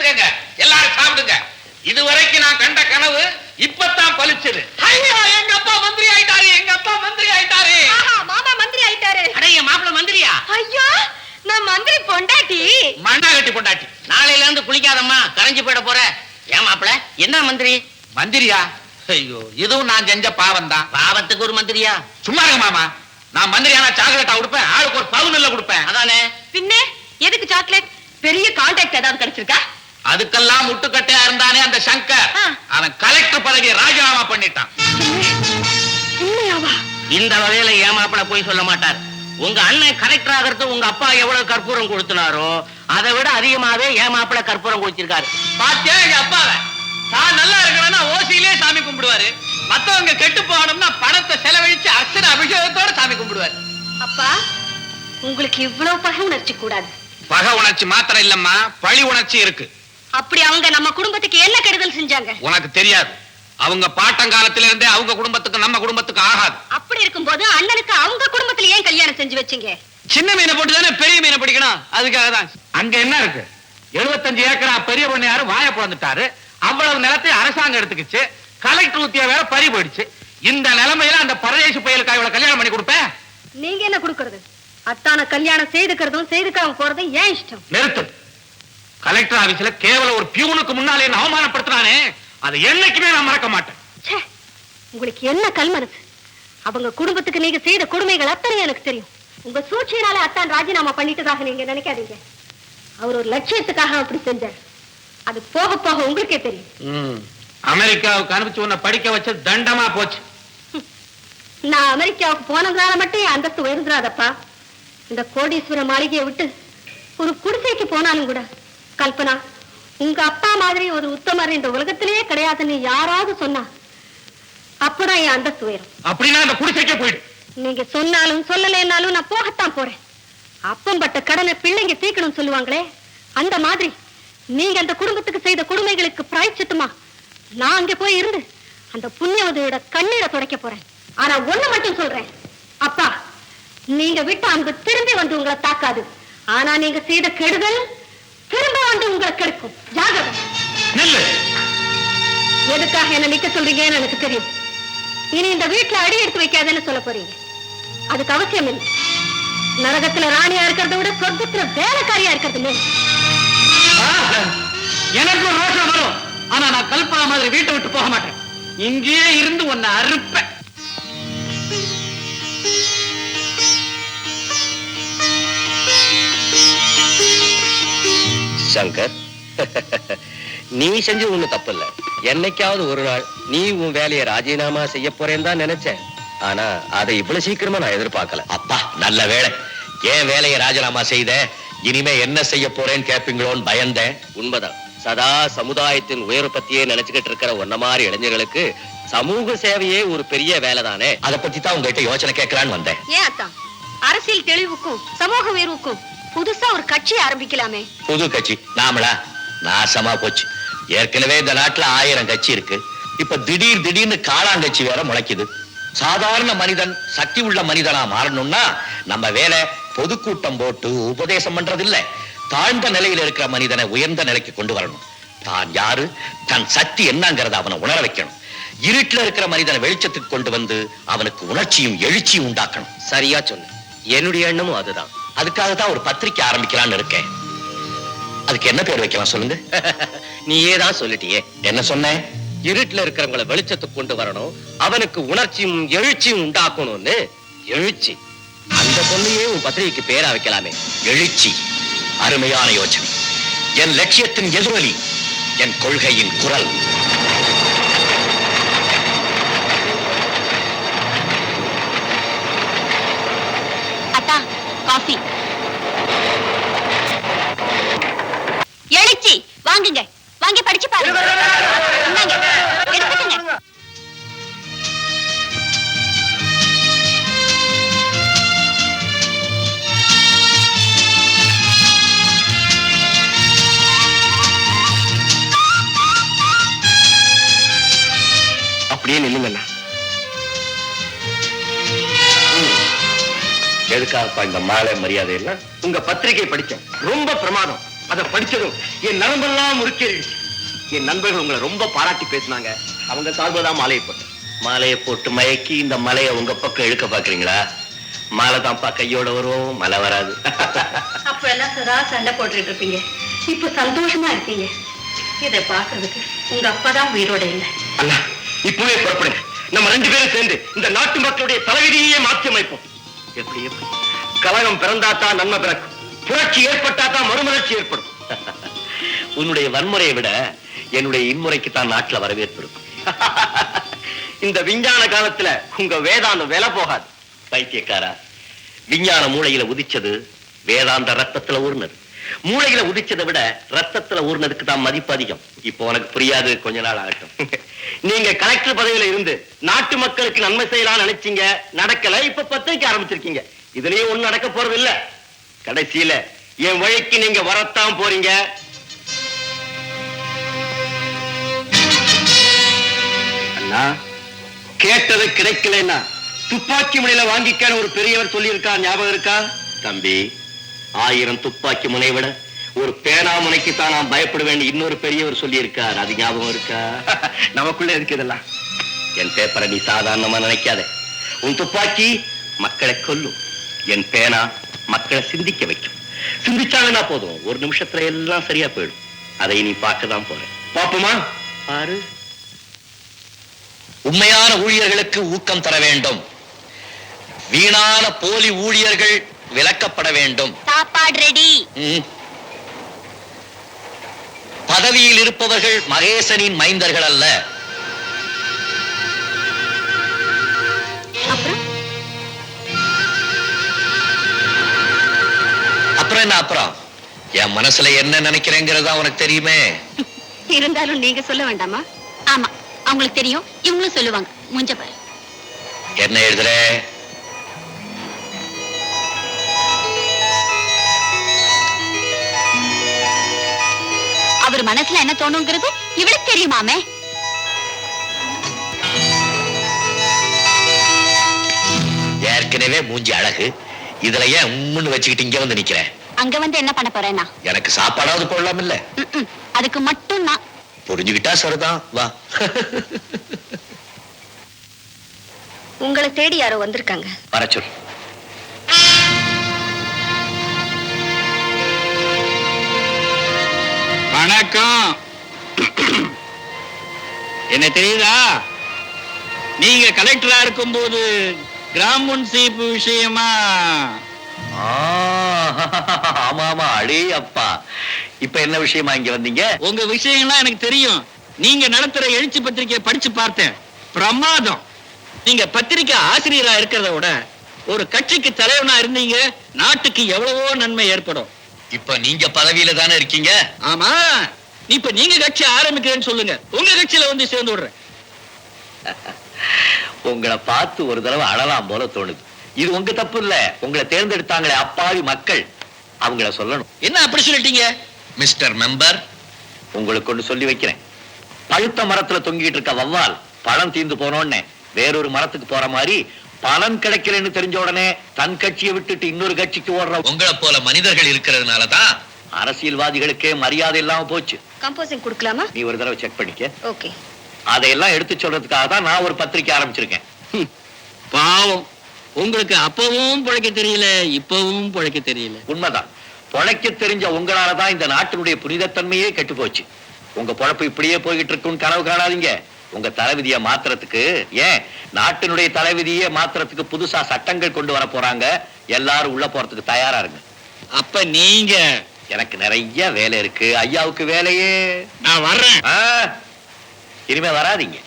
எடுத்துக்கங்க, எல்லாரும் சாப்பிடுங்க. இதுவரைக்கும் நான் கண்ட கனவு இப்பதான் பலிச்சது. ஐயா, எங்க அப்பா மந்திரி ஆயிட்டாரு, எங்க அப்பா மந்திரி ஆயிட்டாரு. மாமா மந்திரி ஆயிட்டாரு. அடைய மாப்பிள்ள மந்திரியா? ஐயோ, நான் மந்திரி பொண்டாட்டி. மண்ணா கட்டி பொண்டாட்டி. நாளையில இருந்து குளிக்காதம்மா, கரைஞ்சு போயிட போற. ஏன் மாப்பிள்ள என்ன மந்திரி? மந்திரியா? ஐயோ, இதுவும் நான் செஞ்ச பாவம் தான். பாவத்துக்கு ஒரு மந்திரியா? சும்மா இருங்க மாமா. நான் மந்திரியானா சாக்லேட்டா கொடுப்பேன், ஆளுக்கு ஒரு பவுன் இல்ல கொடுப்பேன். அதானே. பின்ன எதுக்கு சாக்லேட்? பெரிய கான்டாக்ட் ஏதாவது கிடைச்சிருக்கா? அதுக்கெல்லாம் முட்டுக்கட்டையா இருந்தானே அந்த சங்கர், அவன் கலெக்டர் பதவியை ராஜினாமா பண்ணிட்டான். இந்த வகையில ஏமாப்பிள போய் சொல்ல மாட்டார். உங்க அண்ணன் கலெக்டர் ஆகிறது உங்க அப்பா எவ்வளவு கற்பூரம் கொடுத்தினாரோ அதை விட அதிகமாவே ஏமாப்பிள கற்பூரம் கொடுத்திருக்காரு. பாத்தியா எங்க அப்பாவை? தான் நல்லா இருக்கணும்னா ஓசியிலே சாமி கும்பிடுவாரு, மத்தவங்க கெட்டு போகணும்னா பணத்தை செலவழிச்சு அர்ச்சனை அபிஷேகத்தோட சாமி கும்பிடுவாரு. அப்பா, உங்களுக்கு இவ்வளவு பகை உணர்ச்சி கூடாது. பகை உணர்ச்சி மாத்திரம் இல்லம்மா, பழி உணர்ச்சி இருக்கு. அப்படி அவங்க நம்ம குடும்பத்துக்கு என்ன கெடுதல் செஞ்சாங்க? உனக்கு தெரியாது. அவங்க பாட்டங்காலத்தில இருந்தே அவங்க குடும்பத்துக்கு நம்ம குடும்பத்துக்கு ஆகாது. அப்படி இருக்கும்போது அண்ணனுக்கு அவங்க குடும்பத்துல ஏன் கல்யாணம் செஞ்சு வச்சீங்க? சின்ன மீனை போட்டு தானே பெரிய மீனை பிடிக்கணும், அதுக்காக தான். அங்க என்ன இருக்கு? 75 ஏக்கரா பெரிய பொண்ணையாரு வாய பிறந்துட்டாரு. அவ்வளவு நிலத்தை அரசாங்கம் எடுத்துக்கிச்சு. கலெக்டர் ஊத்தியா வேற பறி போயிடுச்சு. இந்த நிலைமையில அந்த பரதேசி பயலுக்கு இவ்வளவு கல்யாணம் பண்ணி கொடுப்பேன். நீங்க என்ன கொடுக்கறது? அத்தான கல்யாணம் செய்துக்கிறதும் செய்துக்காம போறதும் ஏன் இஷ்டம். நிறுத்து. கலெக்டர் ஆபீஸ்ல கேவலம் ஒரு பியூனுக்கு முன்னாலே என்ன அவமானப்படுத்தினானே, அதை என்னைக்குமே நான் மறக்க மாட்டேன். உங்களுக்கு என்ன கல்மனசு? அவங்க குடும்பத்துக்கு நீங்க செய்த கொடுமைகள் அத்தனை எனக்கு தெரியும். உங்க சூழ்ச்சியினால அத்தான் ராஜினாமா பண்ணிட்டதாக நீங்க நினைக்காதீங்க. அவர் ஒரு லட்சியத்துக்காக அப்படி செஞ்சார். அது போக போக உங்களுக்கே தெரியும். அமெரிக்காவுக்கு அனுப்பிச்சு உன்னை படிக்க வச்ச தண்டமா போச்சு. நான் அமெரிக்காவுக்கு போனதுனால மட்டும் என் அந்தஸ்து உயர்ந்துடாதப்பா. இந்த கோடீஸ்வர மாளிகையை விட்டு ஒரு குடிசைக்கு போனாலும் கூட, கல்பனா, உங்க அப்பா மாதிரி ஒரு உத்தமர் இந்த உலகத்திலேயே கிடையாதுன்னு யாராவது சொன்னா அப்பதான் என் அந்தஸ்து உயரும். அப்படின்னா அந்த குடிசைக்கே போயிடு. நீங்க சொன்னாலும் சொல்லலைன்னாலும் நான் போகத்தான் போறேன். அப்பம்பட்ட கடனை பிள்ளைங்க தீக்கணும் சொல்லுவாங்களே, அந்த மாதிரி நீங்க அந்த குடும்பத்துக்கு செய்த கொடுமைகளுக்கு பிராயச்சித்தமா நான் அங்க போய் இருந்து அந்த புண்ணியவதையோட கண்ணீரை துடைக்க போறேன். ஆனா ஒண்ணு மட்டும் சொல்றேன், அப்பா, நீங்க விட்டு அங்கு திரும்பி வந்து உங்களை தாக்காது. ஆனா நீங்க செய்த கெடுதல் திரும்ப வந்து உங்களை கெடுக்கும். ஜாகிரதை. எதுக்காக என்ன நிக்க சொல்றீங்கன்னு எனக்கு தெரியும். இனி இந்த வீட்டுல அடி எடுத்து வைக்காதுன்னு சொல்ல போறீங்க. அதுக்கு அவசியம் இல்லை. நரகத்துல ராணியா இருக்கிறத விட சொர்க்கத்துல வேலைக்காரியா இருக்கிறது எனக்கு ஒரு ரோஷம் வரும். ஆனா நான் கல்பனா மாதிரி வீட்டை விட்டு போக மாட்டேன். இங்கேயே இருந்து உன்னை அறுப்பேன். சங்கர், நீ செஞ்சு ஒண்ணு தப்பு இல்ல. என்னைக்காவது ஒரு நாள் நீ உன் வேலையை ராஜினாமா செய்ய போறேன்னு தான் நினைச்சேன். ஆனா அதை இவ்வளவு சீக்கிரமா நான் எதிர்பார்க்கல. அப்பா, நல்ல வேலை. ஏன் வேலையை ராஜினாமா செய்த, இனிமே என்ன செய்ய போறேன்னு கேட்பீங்களோன்னு பயந்தேன். உண்மைதான். சதா சமுதாயத்தின் உயர்வு பத்தியே நினைச்சுக்கிட்டு இருக்கிற ஒன்ன மாதிரி இளைஞர்களுக்கு சமூக சேவையே ஒரு பெரிய வேலை தானே. அதை பத்தி தான் உங்ககிட்ட யோசனை கேட்கலான்னு வந்தேன். ஏன் அத்தான், அரசியல் தெளிவுக்கும் சமூக உயர்வுக்கும் புதுசா ஒரு கட்சி ஆரம்பிக்கலாமே. புது கட்சி நாமளா? நாசமா போச்சு. ஏற்கனவே இந்த நாட்டுல 1000 கட்சி இருக்கு. இப்ப திடீர்னு காளாங்கட்சி வேற முளைக்குது. சாதாரண மனிதன் சக்தி உள்ள மனிதனா மாறணும்னா நம்ம வேலை பொதுக்கூட்டம் போட்டு உபதேசம் பண்றது இல்ல. தாழ்ந்த நிலையில இருக்கிற மனிதனை உயர்ந்த நிலைக்கு கொண்டு வரணும். தான் யாரு, தன் சக்தி என்னங்கிறத அவனை உணர வைக்கணும். இருட்டுல இருக்கிற மனிதனை வெளிச்சத்துக்கு கொண்டு வந்து அவனுக்கு உணர்ச்சியும் எழுச்சியும் உண்டாக்கணும். சரியா சொன்ன. என்னுடைய எண்ணமும் அதுதான். அதுக்காக தான் ஒரு பத்திரிக்கை ஆரம்பிக்கலான்னு இருக்கேன். அதுக்கு என்ன பேர் வைக்கலாம் சொல்லுங்க? நீயே தான் சொல்லிட்டியே. என்ன சொன்னேன்? இருட்டுல இருக்கிறவங்களை வெளிச்சத்துக்கு கொண்டு வரணும், அவனுக்கு உணர்ச்சியும் எழுச்சியும் உண்டாக்கணும்னு. எழுச்சி. அந்த பொண்ணையே உன் பத்திரிகைக்கு பேரா வைக்கலாமே, எழுச்சி. அருமையான யோசனை. என் லட்சியத்தின் எதிரொலி, என் கொள்கையின் குரல். அத்தா, காஃபி. எழுச்சி. வாங்குங்க, வாங்கி படிச்சு பாருங்க. எடுத்துக்கங்க. அப்படியே நில்லுங்கண்ணா. எதுக்காகப்பா இந்த மாலை மரியாதை எல்லாம்? உங்க பத்திரிகை படிச்சேன், ரொம்ப பிரமாதம். அதை படிச்சதும் என் நரம்பெல்லாம் முறுக்கிடுச்சு. என் நண்பர்கள் உங்களை ரொம்ப பாராட்டி பேசினாங்க. அவங்க சார்புதான் மாலையை போட்டேன். மாலையை போட்டு மயக்கி இந்த மலையை உங்க பக்கம் இழுக்க பாக்குறீங்களா? மாலை தான்ப்பா கையோட வரும், மலை வராது. அப்ப எல்லாம் சதா சண்டை போட்டுட்டு இருப்பீங்க, இப்ப சந்தோஷமா இருக்கீங்க. இதை பாக்குறதுக்கு உங்க அப்பதான் உயிரோட இல்லை. அண்ணா, இப்பவே புறப்படுங்க. நம்ம 2 பேரும் சேர்ந்து இந்த நாட்டு மக்களுடைய தலைவிதியே மாற்றி அமைப்போம். எப்படி எப்படி கலகம் பிறந்தாத்தான் நன்மை பிறக்கும், புரட்சி ஏற்பட்டாதான் மறுமலர்ச்சி ஏற்படும். உன்னுடைய வன்முறையை விட என்னுடைய இன்முறைக்கு தான் நாட்டுல வரவேற்பு இருக்கும். இந்த விஞ்ஞான காலத்துல உங்க வேதாந்தம் விலை போகாது. பைத்தியக்காரா, விஞ்ஞான மூளையில உதிச்சது வேதாந்த ரத்தத்துல ஊர்னது. மூளையில உதிச்சதை விட ரத்தத்துல ஊர்னதுக்கு தான் மதிப்பு அதிகம். இப்போ உனக்கு புரியாது, கொஞ்ச நாள் ஆகட்டும். நீங்க கலெக்டர் பதவியில இருந்து நாட்டு மக்களுக்கு நன்மை செய்யலாம் நினைச்சீங்க, நடக்கல. இப்ப பத்திரிக்கை ஆரம்பிச்சிருக்கீங்க. இதுலயும் ஒண்ணு நடக்க போறது இல்ல. கடைசியில என் வழிக்கு நீங்க வரத்தான் போறீங்க. அண்ணா, கேட்டது கிடைக்கலன்னா துப்பாக்கி முனையில வாங்கிக்கான ஒரு பெரியவர் சொல்லி இருக்கா, ஞாபகம் இருக்கா? தம்பி, 1000 துப்பாக்கி முனை விட ஒரு பேனா முனைக்கு தான் நான் பயப்பட வேண்டிய இன்னொரு பெரியவர் சொல்லி இருக்கார். அது ஞாபகம் இருக்கா? நமக்குள்ள இருக்கு இதெல்லாம். என் பேப்பரை நீ சாதாரணமா நினைக்காத. உன் துப்பாக்கி மக்களை கொல்லும், என் பேனா மக்களை சிந்திக்க வைக்கும். சிந்திச்சாங்கன்னா போதும், ஒரு நிமிஷத்துல எல்லாம் சரியா போயிடும். அதை நீ பார்க்கதான் போற. பாப்போமா? பாரு. உண்மையான ஊழியர்களுக்கு ஊக்கம் தர வேண்டும். வீணான போலி ஊழியர்கள் விலக்கப்பட வேண்டும். சாப்பாடு ரெடி. பதவியில் இருப்பவர்கள் மகேசனின் மைந்தர்கள் அல்ல. அப்புறம் என்ன? அப்புறம் என் மனசுல என்ன நினைக்கிறேங்கிறதா உனக்கு தெரியுமே. இருந்தாலும் நீங்க சொல்ல வேண்டாமா? ஆமா, அவங்களுக்கு தெரியும், இவங்களும் சொல்லுவாங்க. முஞ்ச பாரு. என்ன எழுதுற? அவர் மனசுல என்ன தோணுங்கிறது இவளுக்கு தெரியுமாமே. ஏற்கனவே மூஞ்சி அழகு, இதுல ஏன் உம்முன்னு வச்சுக்கிட்டு இங்க வந்து நிக்கிறேன்? அங்க வந்து என்ன பண்ண போறேன்னா? எனக்கு சாப்பாடாவது போடலாம் இல்ல? அதுக்கு மட்டும் நான் புரிஞ்சுக்கிட்டா சரிதான். வா. உங்களை தேடி யாரோ வந்திருக்காங்க. வர சொல். வணக்கம். என்ன தெரியுதா, நீங்க கலெக்டரா இருக்கும்போது கிராம முன்சீப்பு விஷயமா? ஆமா ஆமா, அடே அப்பா, இப்ப என்ன விஷயமா இங்க வந்தீங்க? உங்க விஷயம்லாம் எனக்கு தெரியும். நீங்க நடத்துற எழுச்சி பத்திரிகையை படிச்சு பார்த்தேன், பிரமாதம். நீங்க பத்திரிகை ஆசிரியரா இருக்கிறத விட ஒரு கட்சிக்கு தலைவனா இருந்தீங்க, நாட்டுக்கு எவ்வளவோ நன்மை ஏற்படும். இப்ப நீங்க பதவியில தானே இருக்கீங்க? ஆமா, இப்ப நீங்க கட்சி ஆரம்பிக்கிறேன்னு சொல்லுங்க, உங்க கட்சியில வந்து சேர்ந்து விடுறேன். உங்களை பார்த்து ஒரு தடவை அழலாம் போல தோணுது. இது உங்க தப்பு இல்ல, உங்களை தேர்ந்தெடுத்தாங்களே அப்பாவி மக்கள், அவங்கள சொல்லணும். என்ன அப்படி சொல்லிட்டீங்க? மிஸ்டர் மெம்பர், உங்களுக்கு ஒன்று சொல்லி வைக்கிறேன். பழுத்த மரத்துல தொங்கிட்டு இருக்க வவ்வால் பழம் தீந்து போனோடனே வேறொரு மரத்துக்கு போற மாதிரி பலன் கிடைக்கலன்னு தெரிஞ்ச உடனே தன் கட்சியை விட்டுட்டு இன்னொரு கட்சிக்கு ஓடுற உங்களை போல மனிதர்கள் இருக்கிறதுனாலதான் அரசியல்வாதிகளுக்கே மரியாதை இல்லாம போச்சு. கம்போசிங் கொடுக்கலாமா? நீ ஒரு தடவை செக் பண்ணிக்க. ஓகே. அதையெல்லாம் எடுத்து சொல்றதுக்காக தான் நான் ஒரு பத்திரிக்கை ஆரம்பிச்சிருக்கேன். பாவம், உங்களுக்கு அப்பவும் பிழைக்க தெரியல, இப்பவும் பிழைக்க தெரியல. உண்மைதான், பொழைக்க தெரிஞ்ச உங்களாலதான் இந்த நாட்டினுடைய புனிதத்தன்மையே கெட்டு போச்சு. உங்க பொழப்பு இப்படியே போய்கிட்டு இருக்குன்னு கனவு காணாதீங்க. உங்க தலைவிதியை மாத்துறதுக்கு, ஏன் நாட்டினுடைய தலைவிதியை மாத்துறதுக்கு புதுசா சட்டங்கள் கொண்டு வர போறாங்க. எல்லாரும் உள்ள போறதுக்கு தயாரா இருங்க. அப்ப நீங்க? எனக்கு நிறைய வேலை இருக்கு. ஐயாவுக்கு வேலையே. நான் வர்றேன். இனிமே வராதீங்க.